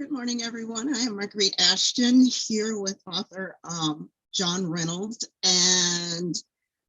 Good morning, everyone. I am Marguerite Ashton here with author John Reynolds, and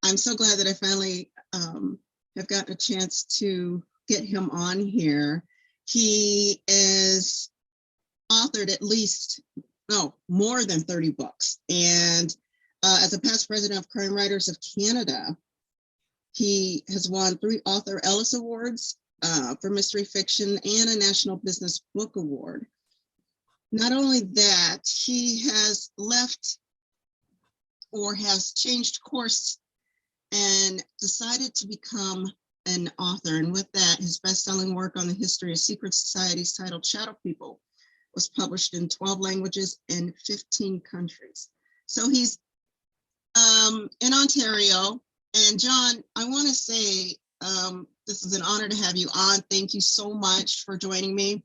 I'm so glad that I finally have gotten a chance to get him on here. He is authored at least, more than 30 books, and as a past president of Crime Writers of Canada, he has won 3 Author Ellis Awards for mystery fiction and a National Business Book Award. Not only that, he has left or has changed course and decided to become an author. And with that, his best-selling work on the history of secret societies titled Shadow People was published in 12 languages in 15 countries. So he's in Ontario. And John, I want to say this is an honor to have you on. Thank you so much for joining me.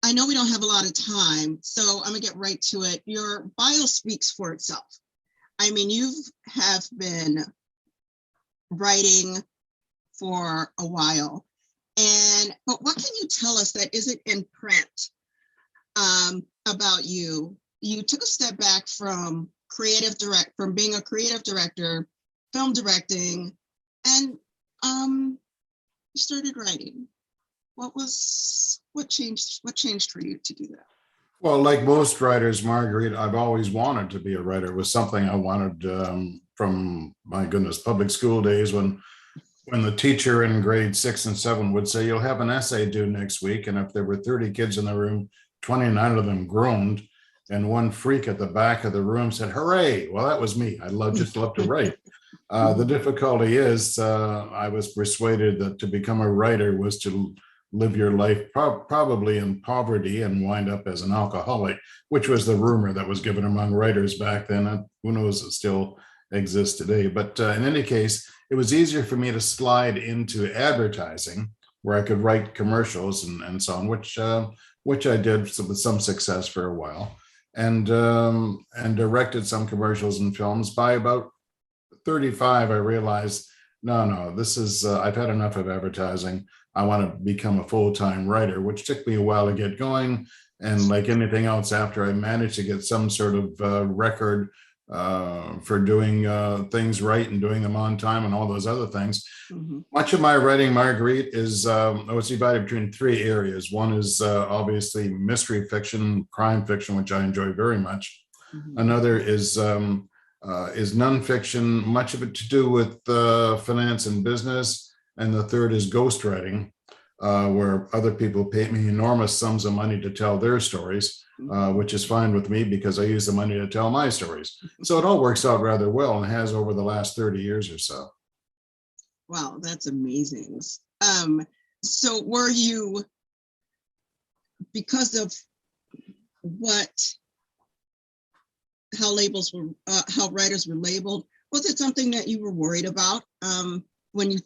I know we don't have a lot of time, so I'm gonna get right to it. Your bio speaks for itself. I mean, you have been writing for a while, but what can you tell us that isn't in print about you? You took a step back from being a creative director, film directing, and you started writing. What changed for you to do that? Well, like most writers, Marguerite, I've always wanted to be a writer. It was something I wanted from, my goodness, public school days when the teacher in grade 6 and 7 would say, you'll have an essay due next week. And if there were 30 kids in the room, 29 of them groaned, and one freak at the back of the room said, hooray. Well, that was me. I just love to write. The difficulty is I was persuaded that to become a writer was to live your life probably in poverty and wind up as an alcoholic, which was the rumor that was given among writers back then. And who knows, it still exists today. But in any case, it was easier for me to slide into advertising, where I could write commercials and so on, which I did with some success for a while, and directed some commercials and films. By about 35, I realized, no, this is, I've had enough of advertising. I want to become a full-time writer, which took me a while to get going. And like anything else, after I managed to get some sort of record for doing things right and doing them on time and all those other things. Mm-hmm. Much of my writing, Marguerite, is it's divided between 3 areas. One is obviously mystery fiction, crime fiction, which I enjoy very much. Mm-hmm. Another is nonfiction, much of it to do with finance and business. And the third is ghostwriting, where other people pay me enormous sums of money to tell their stories, which is fine with me because I use the money to tell my stories. So it all works out rather well, and has over the last 30 years or so. Wow, that's amazing. So were you, because of how writers were labeled, was it something that you were worried about when you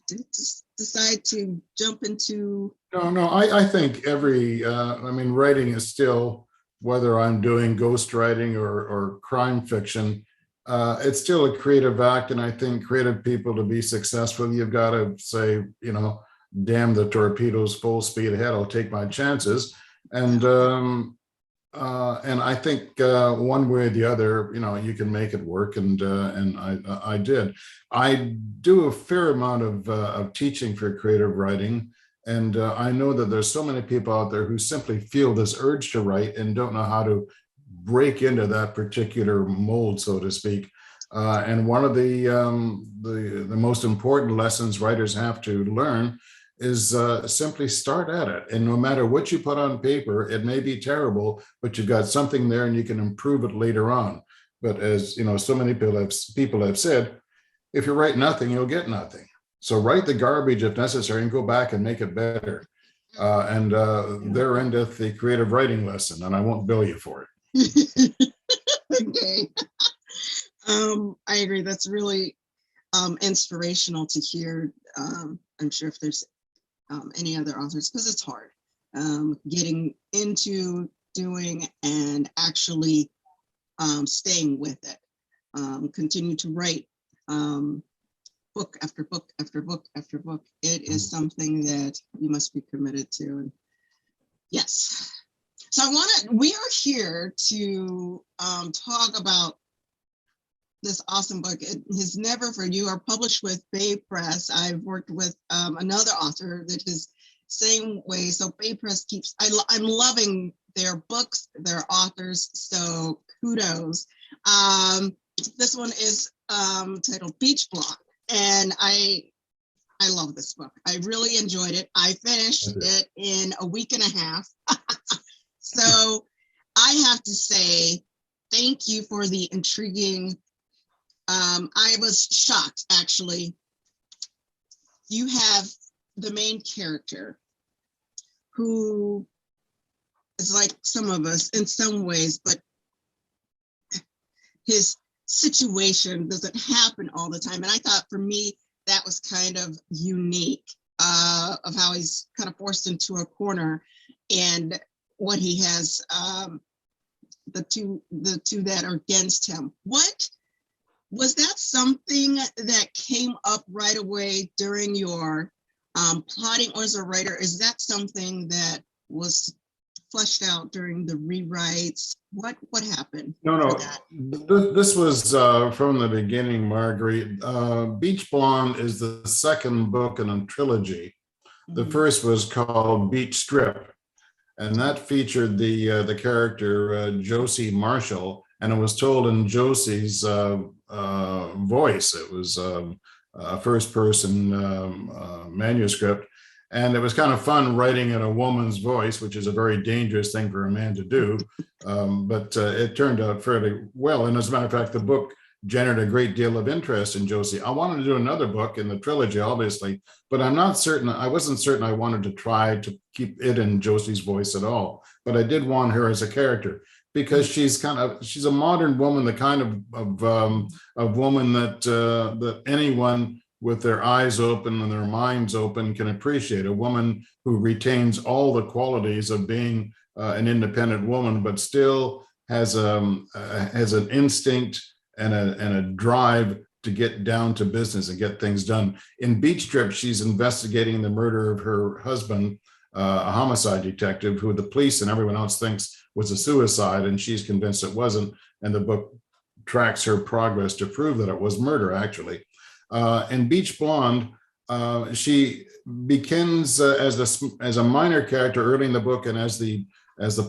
decide to jump into? No, I think writing is still, whether I'm doing ghostwriting or crime fiction, it's still a creative act. And I think creative people, to be successful, you've got to say, damn the torpedoes, full speed ahead, I'll take my chances. And I think one way or the other, you can make it work, and I did. I do a fair amount of teaching for creative writing, and I know that there's so many people out there who simply feel this urge to write and don't know how to break into that particular mold, so to speak. And one of the most important lessons writers have to learn is simply start at it. And no matter what you put on paper, it may be terrible, but you've got something there and you can improve it later on. But as so many people have said, if you write nothing, you'll get nothing. So write the garbage if necessary and go back and make it better. There endeth the creative writing lesson, and I won't bill you for it. Okay. I agree. That's really inspirational to hear. I'm sure if there's any other authors, because it's hard getting into doing and actually staying with it. Continue to write book after book after book after book. It is something that you must be committed to. And Yes. So we are here to talk about this awesome book. It is Never For You, are published with Bay Press. I've worked with another author that is same way. So Bay Press keeps, I'm loving their books, their authors. So kudos. This one is titled Beach Blonde. And I love this book. I really enjoyed it. I finished it in a week and a half. So I have to say, thank you for the intriguing. I was shocked, actually. You have the main character who is like some of us in some ways, but his situation doesn't happen all the time. And I thought for me, that was kind of unique of how he's kind of forced into a corner and what he has, the two that are against him. What was that something that came up right away during your plotting, or as a writer, is that something that was fleshed out during the rewrites? What happened? No. This was from the beginning, Marguerite. Beach Blonde is the second book in a trilogy. The first was called Beach Strip, and that featured the character Josie Marshall, and it was told in Josie's voice. It was a first-person manuscript, and it was kind of fun writing in a woman's voice, which is a very dangerous thing for a man to do. But it turned out fairly well. And as a matter of fact, the book generated a great deal of interest in Josie. I wanted to do another book in the trilogy, obviously, but I wasn't certain I wanted to try to keep it in Josie's voice at all. But I did want her as a character, because she's a modern woman, the kind of woman that anyone with their eyes open and their minds open can appreciate. A woman who retains all the qualities of being an independent woman, but still has an instinct and a drive to get down to business and get things done. In Beach Trip, she's investigating the murder of her husband, a homicide detective who the police and everyone else thinks was a suicide, and she's convinced it wasn't. And the book tracks her progress to prove that it was murder, actually. In Beach Blonde, she begins as a minor character early in the book, and as the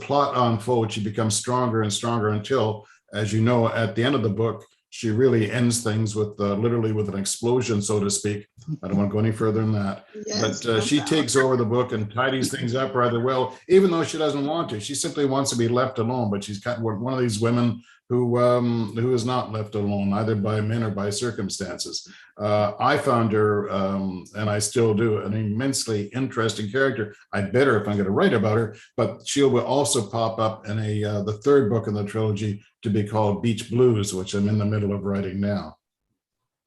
plot unfolds, she becomes stronger and stronger until, as you know, at the end of the book, she really ends things with literally with an explosion, so to speak. I don't want to go any further than that. Yes, but she takes over the book and tidies things up rather well, even though she doesn't want to. She simply wants to be left alone, but she's kind of one of these women who is not left alone, either by men or by circumstances. I found her, and I still do, an immensely interesting character. I bet her if I'm going to write about her, but she will also pop up in the third book in the trilogy to be called Beach Blues, which I'm in the middle of writing now.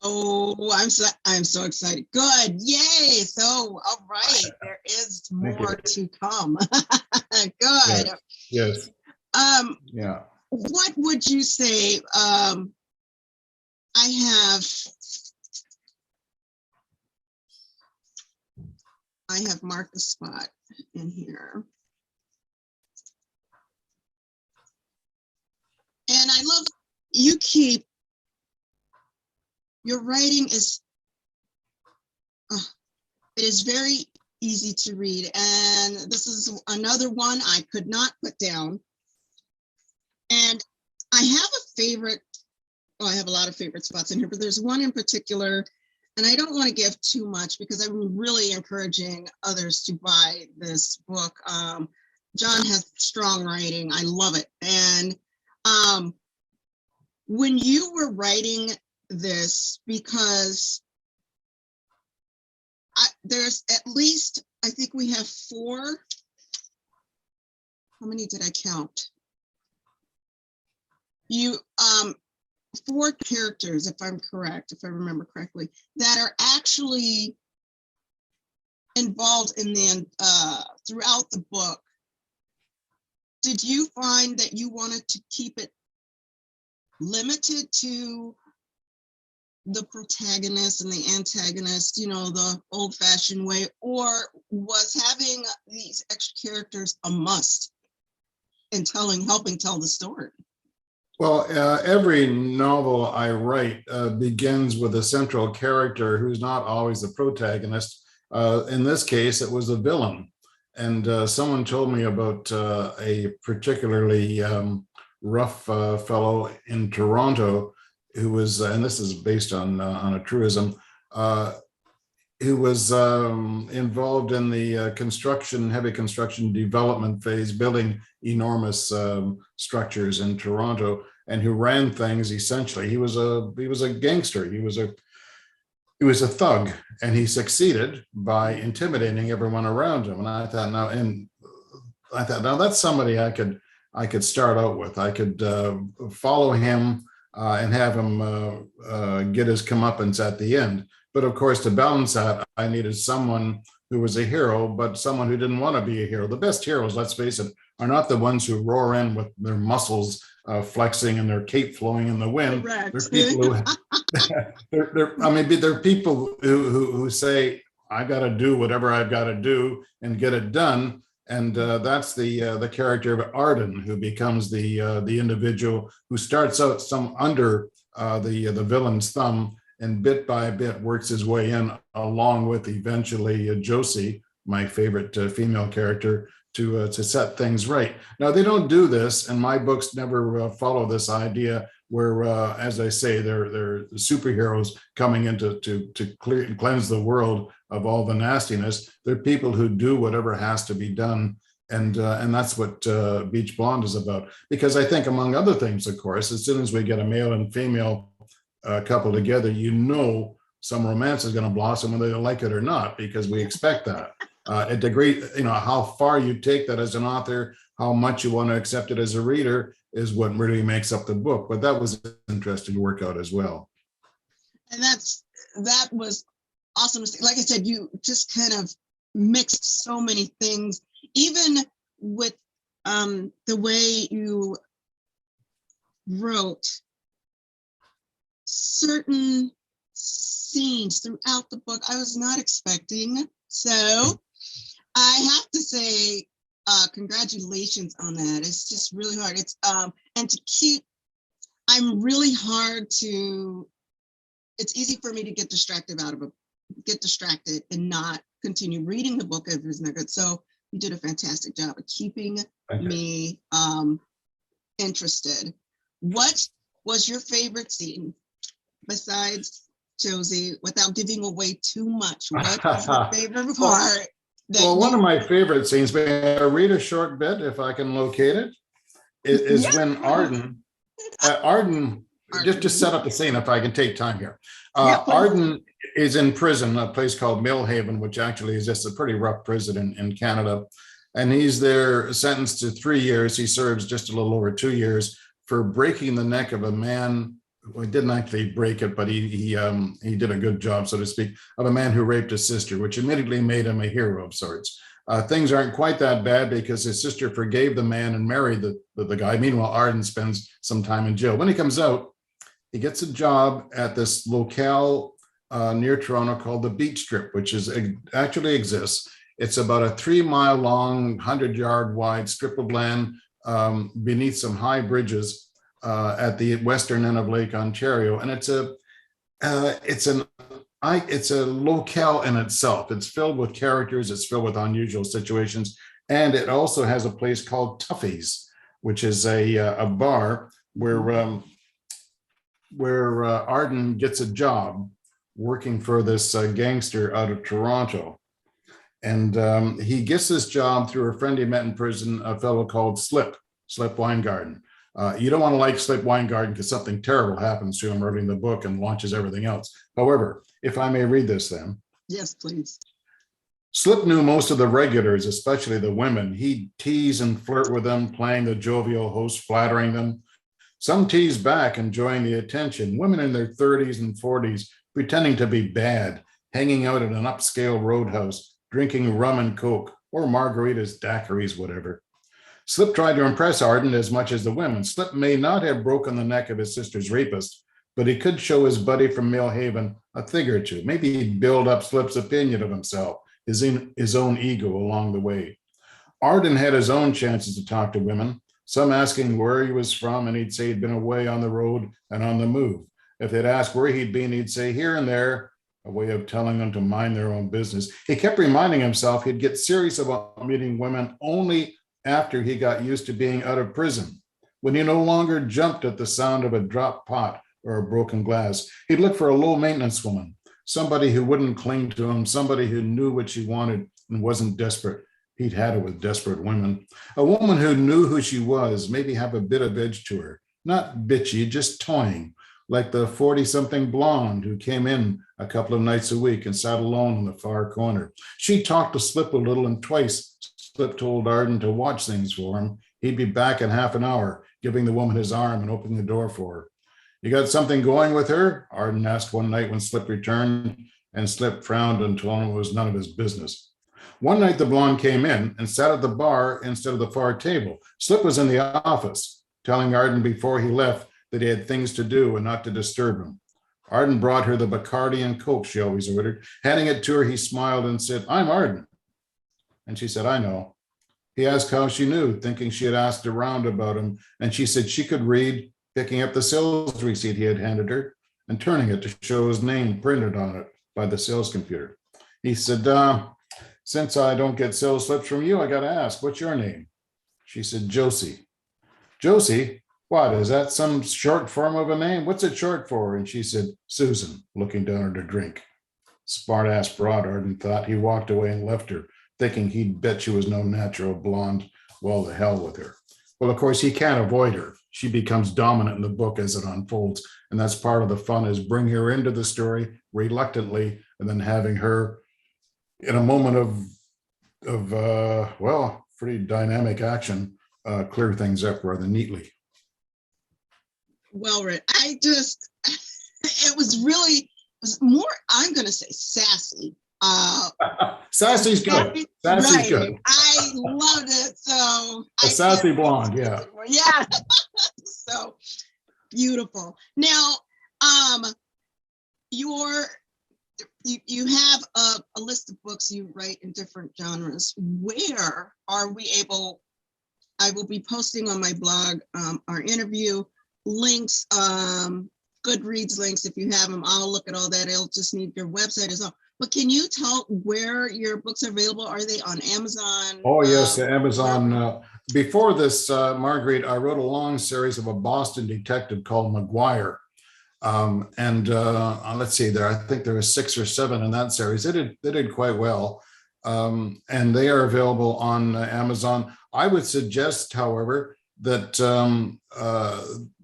Oh, I'm so excited. Good. Yay. So, all right. There is more to come. Good. Yes. Yeah. What would you say? I have marked a spot in here. And I love your writing is, it is very easy to read. And this is another one I could not put down. And I have a favorite, I have a lot of favorite spots in here, but there's one in particular, and I don't want to give too much because I'm really encouraging others to buy this book. John has strong writing. I love it. And when you were writing this, because there's at least, I think we have 4. How many did I count? 4 characters, if I'm correct, if I remember correctly, that are actually involved in throughout the book. Did you find that you wanted to keep it limited to the protagonist and the antagonist, the old-fashioned way, or was having these extra characters a must in helping tell the story? Well, every novel I write begins with a central character who's not always the protagonist. In this case, it was a villain. And someone told me about a particularly rough fellow in Toronto who was, and this is based on a truism, who was involved in the heavy construction development phase, building enormous structures in Toronto, and who ran things essentially. He was a gangster. He was a thug, and he succeeded by intimidating everyone around him. And I thought, now that's somebody I could start out with. I could follow him and have him get his comeuppance at the end. But of course, to balance that, I needed someone who was a hero, but someone who didn't want to be a hero. The best heroes, let's face it, are not the ones who roar in with their muscles flexing and their cape flowing in the wind. Correct. They're people who, they're people who say, I got to do whatever I've got to do and get it done. And that's the character of Arden, who becomes the individual who starts out under the villain's thumb, and bit by bit works his way in, along with eventually Josie, my favorite female character, to set things right. Now, they don't do this, and my books never follow this idea where, as I say, they're superheroes coming in to cleanse the world of all the nastiness. They're people who do whatever has to be done. And that's what Beach Blonde is about. Because I think, among other things, of course, as soon as we get a male and female couple together, some romance is going to blossom whether they like it or not, because we expect that. At degree, how far you take that as an author, how much you want to accept it as a reader, is what really makes up the book. But that was interesting to work out as well. And that was awesome. Like I said, you just kind of mixed so many things, even with the way you wrote certain scenes throughout the book I was not expecting. So I have to say, congratulations on that. It's just really hard. It's easy for me to get distracted and not continue reading the book if it's not good. So you did a fantastic job of keeping me interested. What was your favorite scene besides Josie, without giving away too much? What was your favorite part? One of my favorite scenes, may I read a short bit if I can locate it, is when Arden, just set up the scene if I can take time here. Arden is in prison, a place called Millhaven, which actually is just a pretty rough prison in Canada. And he's there sentenced to 3 years. He serves just a little over 2 years for breaking the neck of a man. Well, he didn't actually break it, but he did a good job, so to speak, of a man who raped his sister, which immediately made him a hero of sorts. Things aren't quite that bad because his sister forgave the man and married the guy. Meanwhile, Arden spends some time in jail. When he comes out, he gets a job at this locale near Toronto called the Beach Strip, which actually exists. It's about a 3-mile long, 100-yard wide strip of land beneath some high bridges at the western end of Lake Ontario, and it's a locale in itself. It's filled with characters. It's filled with unusual situations, and it also has a place called Tuffy's, which is a bar where Arden gets a job working for this gangster out of Toronto, and he gets this job through a friend he met in prison, a fellow called Slip Weingarten. You don't want to like Slip Weingarten because something terrible happens to him early in the book and launches everything else. However, if I may read this then. Yes, please. Slip knew most of the regulars, especially the women. He'd tease and flirt with them, playing the jovial host, flattering them. Some teased back, enjoying the attention. Women in their 30s and 40s, pretending to be bad, hanging out at an upscale roadhouse, drinking rum and coke, or margaritas, daiquiris, whatever. Slip tried to impress Arden as much as the women. Slip may not have broken the neck of his sister's rapist, but he could show his buddy from Millhaven a thing or two. Maybe he'd build up Slip's opinion of himself, his own ego along the way. Arden had his own chances to talk to women, some asking where he was from, and he'd say he'd been away on the road and on the move. If they'd ask where he'd been, he'd say here and there, a way of telling them to mind their own business. He kept reminding himself he'd get serious about meeting women only after he got used to being out of prison, when he no longer jumped at the sound of a dropped pot or a broken glass. He'd look for a low-maintenance woman, somebody who wouldn't cling to him, somebody who knew what she wanted and wasn't desperate. He'd had it with desperate women. A woman who knew who she was, maybe have a bit of edge to her, not bitchy, just toying, like the 40-something blonde who came in a couple of nights a week and sat alone in the far corner. She talked to Slip a little, and twice Slip told Arden to watch things for him. He'd be back in half an hour, giving the woman his arm and opening the door for her. You got something going with her? Arden asked one night when Slip returned, and Slip frowned and told him it was none of his business. One night the blonde came in and sat at the bar instead of the far table. Slip was in the office, telling Arden before he left that he had things to do and not to disturb him. Arden brought her the Bacardi and Coke she always ordered. Handing it to her, he smiled and said, "I'm Arden." And she said, "I know." He asked how she knew, thinking she had asked around about him, and she said she could read, picking up the sales receipt he had handed her and turning it to show his name printed on it by the sales computer. He said, "Since I don't get sales slips from you, I got to ask, what's your name?" She said, "Josie." "Josie? What, is that some short form of a name? What's it short for?" And she said, "Susan," looking down at her drink. Smart-ass broad, Arden thought. He walked away and left her, thinking he'd bet she was no natural blonde. Well, the hell with her. Well, of course, he can't avoid her. She becomes dominant in the book as it unfolds, and that's part of the fun, is bring her into the story reluctantly, and then having her in a moment of pretty dynamic action, clear things up rather neatly. Well read. It was more, I'm going to say sassy. Sassy's good. Sassy's right. good. I loved it. So A sassy blonde, yeah. Yeah. So beautiful. Now, you have a list of books you write in different genres. Where are we able? I will be posting on my blog our interview links, Goodreads links. If you have them, I'll look at all that. It'll just need your website as well. But can you tell where your books are available? Are they on Amazon? Oh, yes, Amazon. Before this, Marguerite, I wrote a long series of a Boston detective called McGuire. Let's see, I think there are 6 or 7 in that series. They did quite well. And they are available on Amazon. I would suggest, however, that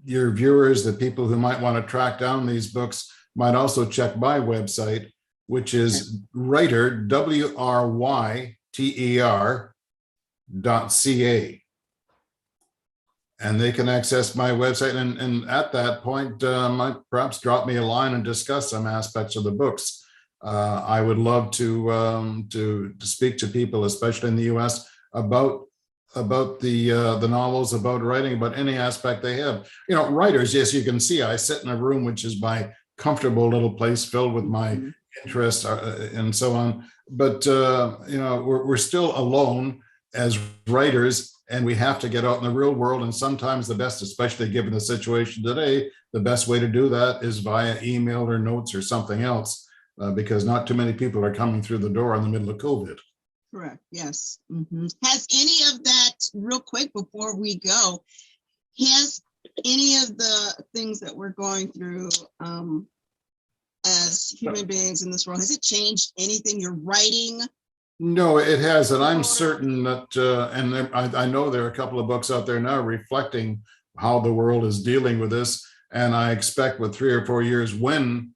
your viewers, the people who might want to track down these books, might also check my website, which is writer, WRYTER.ca. And they can access my website, and at that point, might perhaps drop me a line and discuss some aspects of the books. I would love to speak to people, especially in the U.S., about the novels, about writing, about any aspect they have. You know, writers, yes, you can see I sit in a room which is my comfortable little place filled with my interests and so on. But you know, we're still alone as writers, and we have to get out in the real world. And sometimes the best, especially given the situation today, the best way to do that is via email or notes or something else, because not too many people are coming through the door in the middle of COVID. Correct. Yes. Mm-hmm. Has any of that, real quick before we go, has any of the things that we're going through as human beings in this world, has it changed anything you're writing? No, it has, and I'm certain that, I know there are a couple of books out there now reflecting how the world is dealing with this, and I expect with 3 or 4 years, when,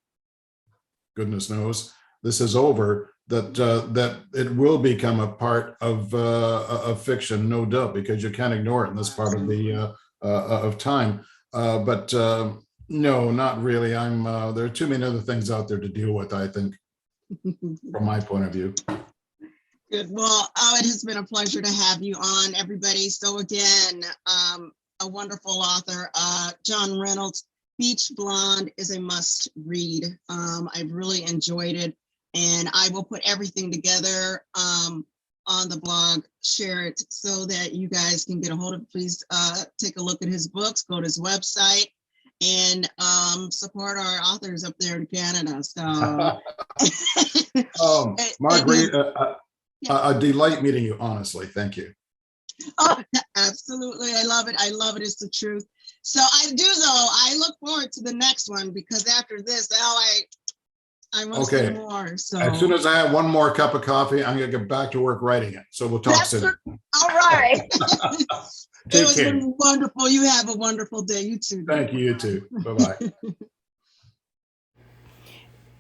goodness knows, this is over, that it will become a part of fiction, no doubt, because you can't ignore it in this part of the of time. But no, not really. There are too many other things out there to deal with, I think, from my point of view. Good. Well, it has been a pleasure to have you on, everybody. So again, a wonderful author, John Reynolds. Beach Blonde is a must read. I've really enjoyed it, and I will put everything together on the blog, share it so that you guys can get a hold of it. Please take a look at his books, go to his website, and support our authors up there in Canada. So, Marguerite, yeah. a delight meeting you, honestly. Thank you. Oh, absolutely. I love it. I love it. It's the truth. So I do, though. I look forward to the next one because after this, I want to see more. So as soon as I have one more cup of coffee, I'm going to get back to work writing it. So we'll talk soon. All right. It was care. wonderful. You have a wonderful day. You too. Thank you. You too. Bye-bye.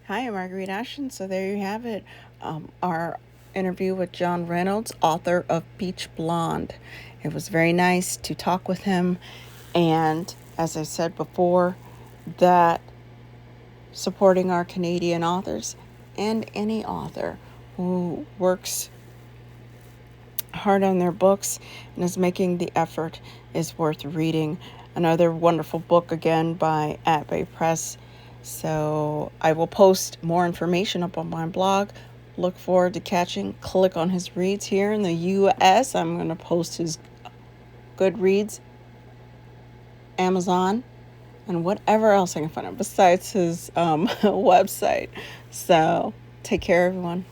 Hi, I'm Marguerite Ashton. So there you have it. Our interview with John Reynolds, author of Beach Blonde. It was very nice to talk with him. And as I said before, that supporting our Canadian authors and any author who works hard on their books and is making the effort is worth reading. Another wonderful book again by At Bay Press. So I will post more information up on my blog. Look forward to click on his reads here in the US. I'm going to post his Goodreads, Amazon, and whatever else I can find out besides his website. So take care, everyone.